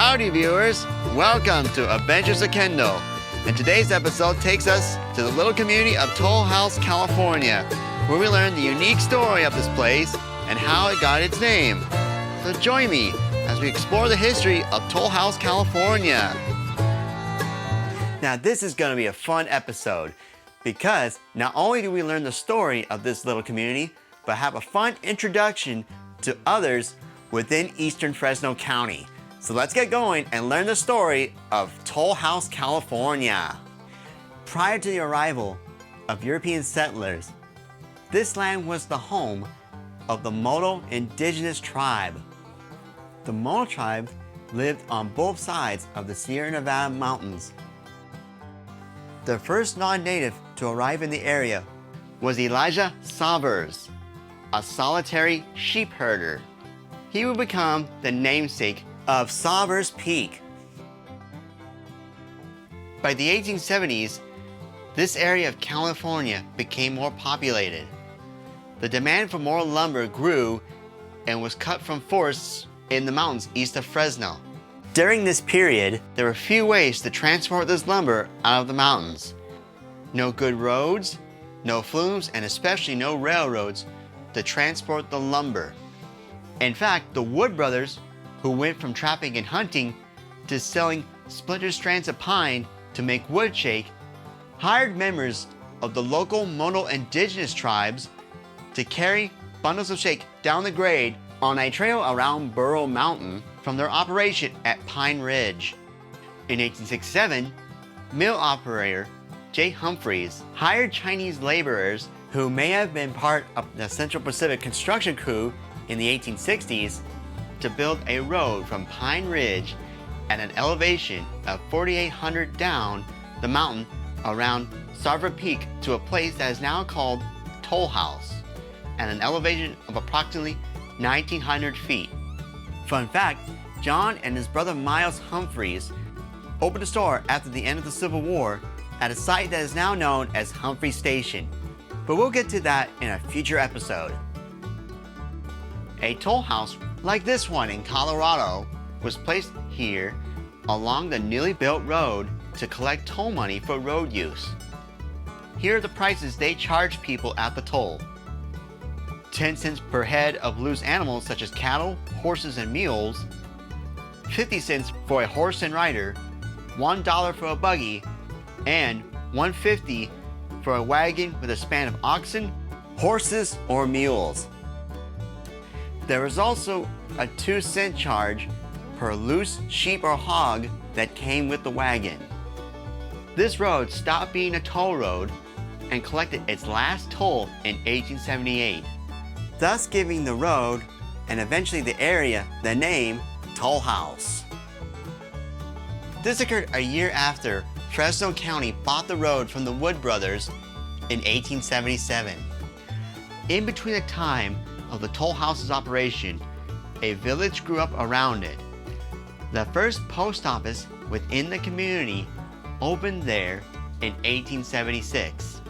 Howdy viewers, welcome to Adventures of Kendall. And today's episode takes us to the little community of Tollhouse, California, where we learn the unique story of this place and how it got its name. So join me as we explore the history of Tollhouse, California. Now this is going to be a fun episode because not only do we learn the story of this little community, but have a fun introduction to others within eastern Fresno County. So let's get going and learn the story of Tollhouse, California. Prior to the arrival of European settlers, this land was the home of the Moto indigenous tribe. The Moto tribe lived on both sides of the Sierra Nevada mountains. The first non-native to arrive in the area was Elijah Savers, a solitary sheep herder. He would become the namesake of Savers Peak. By the 1870s, this area of California became more populated. The demand for more lumber grew and was cut from forests in the mountains east of Fresno. During this period, there were few ways to transport this lumber out of the mountains. No good roads, no flumes, and especially no railroads to transport the lumber. In fact, the Wood brothers, who went from trapping and hunting to selling splintered strands of pine to make wood shake, hired members of the local Moto indigenous tribes to carry bundles of shake down the grade on a trail around Burro Mountain from their operation at Pine Ridge. In 1867, mill operator J. Humphreys hired Chinese laborers who may have been part of the Central Pacific construction crew in the 1860s to build a road from Pine Ridge at an elevation of 4,800 down the mountain around Savers Peak to a place that is now called Tollhouse at an elevation of approximately 1,900 feet. Fun fact, John and his brother Miles Humphreys opened a store after the end of the Civil War at a site that is now known as Humphreys Station, but we'll get to that in a future episode. A toll house like this one in Colorado was placed here along the newly built road to collect toll money for road use. Here are the prices they charge people at the toll. 10 cents per head of loose animals such as cattle, horses, and mules, 50 cents for a horse and rider, $1 for a buggy, and $1.50 for a wagon with a span of oxen, horses, or mules. There was also a 2-cent charge per loose sheep or hog that came with the wagon. This road stopped being a toll road and collected its last toll in 1878, thus giving the road and eventually the area the name Tollhouse. This occurred a year after Fresno County bought the road from the Wood brothers in 1877. In between the time of the toll house's operation, a village grew up around it. The first post office within the community opened there in 1876.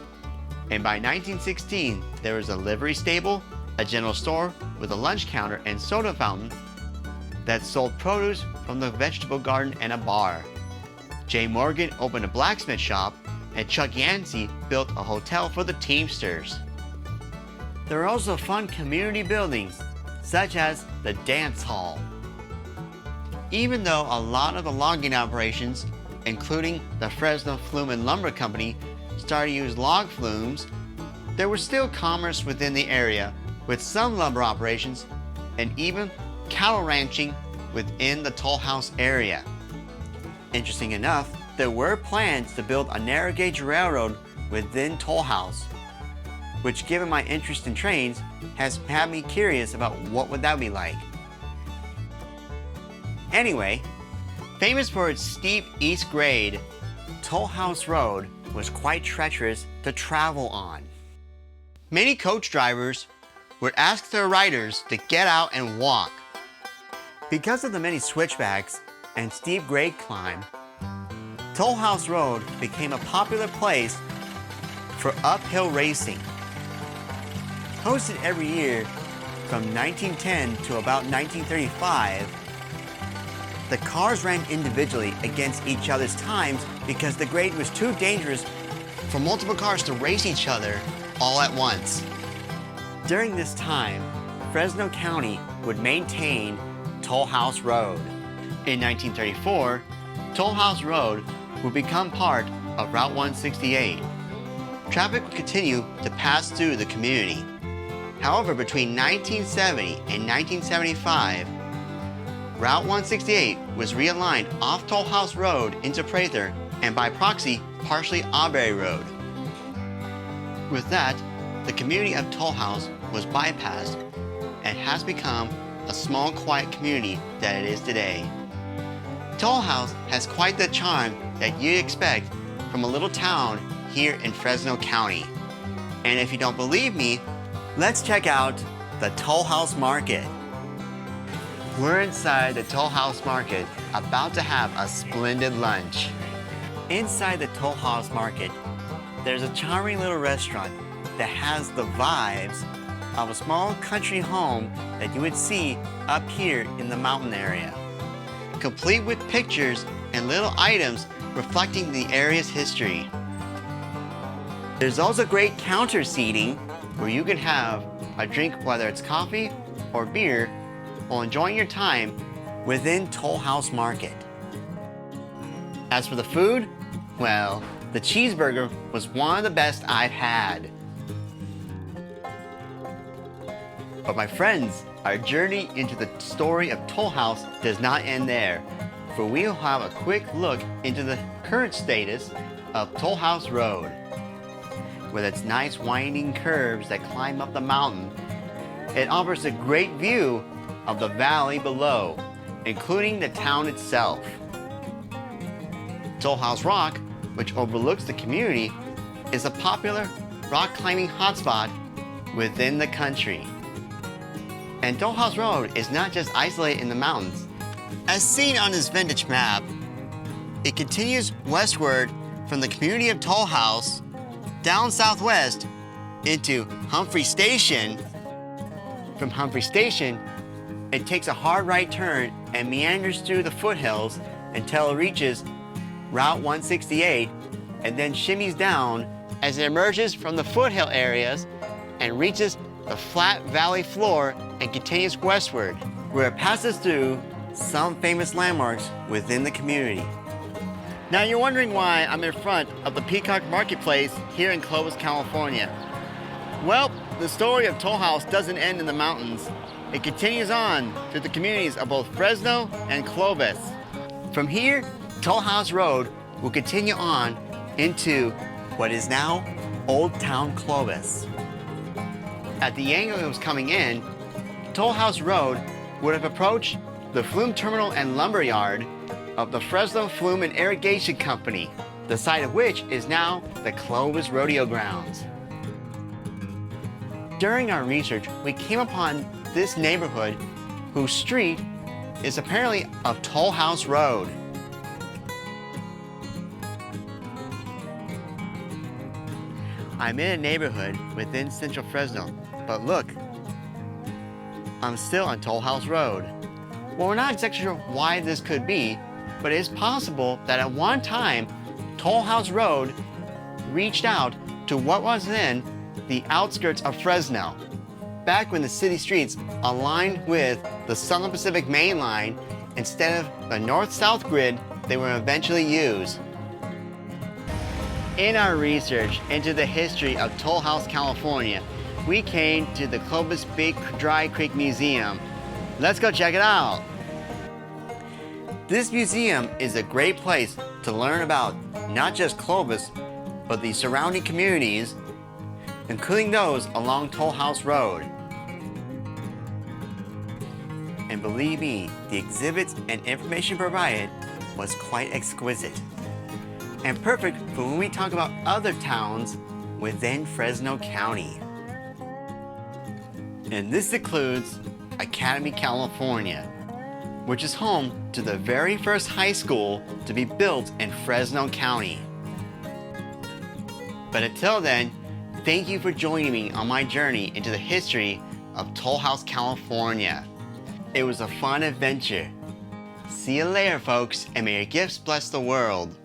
And by 1916, there was a livery stable, a general store with a lunch counter and soda fountain that sold produce from the vegetable garden and a bar. J. Morgan opened a blacksmith shop, and Chuck Yancey built a hotel for the Teamsters. There are also fun community buildings, such as the dance hall. Even though a lot of the logging operations, including the Fresno Flume and Lumber Company, started to use log flumes, there was still commerce within the area, with some lumber operations and even cattle ranching within the Tollhouse area. Interesting enough, there were plans to build a narrow gauge railroad within Tollhouse, which, given my interest in trains, has had me curious about what would that be like. Anyway, famous for its steep east grade, Tollhouse Road was quite treacherous to travel on. Many coach drivers would ask their riders to get out and walk. Because of the many switchbacks and steep grade climb, Tollhouse Road became a popular place for uphill racing. Hosted every year from 1910 to about 1935, The cars ran individually against each other's times because the grade was too dangerous for multiple cars to race each other all at once. During this time, Fresno County would maintain Tollhouse Road. In 1934, Tollhouse Road would become part of Route 168. Traffic would continue to pass through the community. However, between 1970 and 1975, Route 168 was realigned off Tollhouse Road into Prather and by proxy, partially Auberry Road. With that, the community of Tollhouse was bypassed and has become a small, quiet community that it is today. Tollhouse has quite the charm that you'd expect from a little town here in Fresno County. And if you don't believe me, let's check out the Tollhouse Market. We're inside the Tollhouse Market, about to have a splendid lunch. Inside the Tollhouse Market, there's a charming little restaurant that has the vibes of a small country home that you would see up here in the mountain area, complete with pictures and little items reflecting the area's history. There's also great counter seating where you can have a drink, whether it's coffee or beer, while enjoying your time within Tollhouse Market. As for the food, well, the cheeseburger was one of the best I've had. But my friends, our journey into the story of Tollhouse does not end there, for we'll have a quick look into the current status of Tollhouse Road. With its nice winding curves that climb up the mountain, it offers a great view of the valley below, including the town itself. Tollhouse Rock, which overlooks the community, is a popular rock climbing hotspot within the country. And Tollhouse Road is not just isolated in the mountains. As seen on this vintage map, it continues westward from the community of Tollhouse down southwest into Humphrey Station. From Humphrey Station, it takes a hard right turn and meanders through the foothills until it reaches Route 168 and then shimmies down as it emerges from the foothill areas and reaches the flat valley floor and continues westward, where it passes through some famous landmarks within the community. Now you're wondering why I'm in front of the Peacock Marketplace here in Clovis, California. Well, the story of Tollhouse doesn't end in the mountains. It continues on through the communities of both Fresno and Clovis. From here, Tollhouse Road will continue on into what is now Old Town Clovis. At the angle it was coming in, Tollhouse Road would have approached the Flume Terminal and Lumberyard of the Fresno Flume and Irrigation Company, the site of which is now the Clovis Rodeo Grounds. During our research, we came upon this neighborhood whose street is apparently of Tollhouse Road. I'm in a neighborhood within central Fresno, but look, I'm still on Tollhouse Road. Well, we're not exactly sure why this could be, but it is possible that at one time, Tollhouse Road reached out to what was then the outskirts of Fresno, back when the city streets aligned with the Southern Pacific Main Line instead of the north-south grid they would eventually use. In our research into the history of Tollhouse, California, we came to the Clovis Big Dry Creek Museum. Let's go check it out. This museum is a great place to learn about not just Clovis, but the surrounding communities, including those along Tollhouse Road. And believe me, the exhibits and information provided was quite exquisite and perfect for when we talk about other towns within Fresno County. And this includes Academy, California, which is home to the very first high school to be built in Fresno County. But until then, thank you for joining me on my journey into the history of Tollhouse, California. It was a fun adventure. See you later, folks, and may your gifts bless the world.